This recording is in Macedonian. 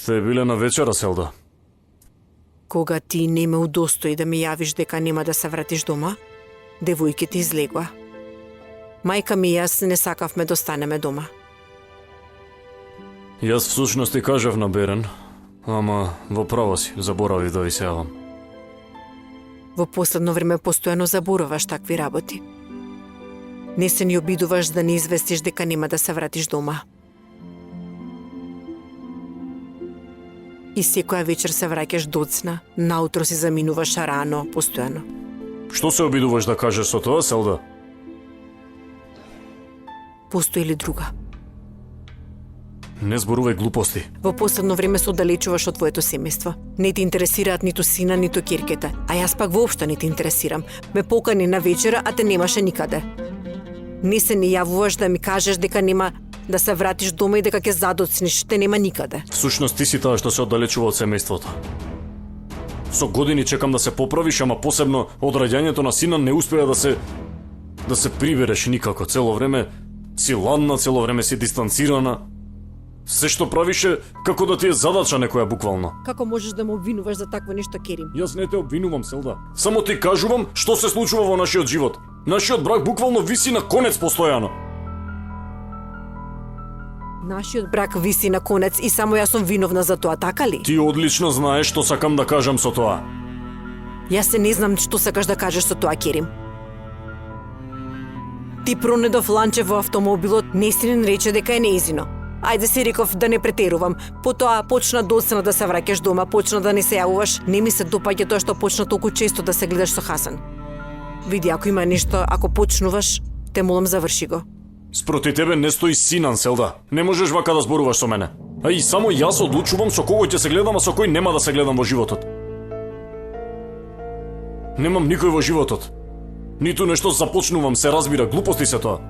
Сте биле на вечера, Селда? Кога ти не ме удостои да ми јавиш дека нема да се вратиш дома, девојките излегоа. Мајка ми и јас не сакавме да останеме дома. Јас всушност ти кажав на Берен, ама во право си, заборавив да ви се јавам. Во последно време постојано забораваш такви работи. Не се ни обидуваш да не известиш дека нема да се вратиш дома. И секоја вечер се враќаш доцна, наутро си заминуваш рано, постојано. Што се обидуваш да кажеш со тоа, Селда? Постои ли друга? Не зборувај глупости. Во последно време се оддалечуваш од твоето семејство. Не те интересираат ниту сина, ниту ќерката, а јас пак воопшто не те интересирам. Ме покани на вечера, а те немаше никаде. Не се ни јавуваш да ми кажеш дека нема да се вратиш дома и дека ќе задоцниш, те нема никаде. Всушност ти си таа што се оддалечува од семејството. Со години чекам да се поправиш, ама посебно од раѓањето на сина не успеа да се прибереш никако. Цело време си ладна, цело време си дистанцирана. Се што правише како да ти е задача некоја буквално. Како можеш да ме обвинуваш за такво нешто, Керим? Јас не те обвинувам, Селда. Само ти кажувам што се случува во нашиот живот. Нашиот брак буквално виси на конец постојано. Нашиот брак виси на конец и само јас сум виновна за тоа, така ли? Ти одлично знаеш што сакам да кажам со тоа. Јас се не знам што сакаш да кажеш со тоа, Керим. Ти пронедов ланче во автомобилот, Несрин рече дека е неизино. Ајде си реков да не претерувам. Потоа почна доцна да се враќаш дома, почна да не се јавуваш. Не ми се допаѓа тоа што почна толку често да се гледаш со Хасан. Види, ако има нешто, ако почнуваш, те молам заврши го. Спроти тебе не стои Синан, Селда. Не можеш вака да зборуваш со мене. А и само јас одлучувам со кого ќе се гледам, а со кој нема да се гледам во животот. Немам никој во животот. Ниту нешто започнувам, се разбира, глупости се тоа.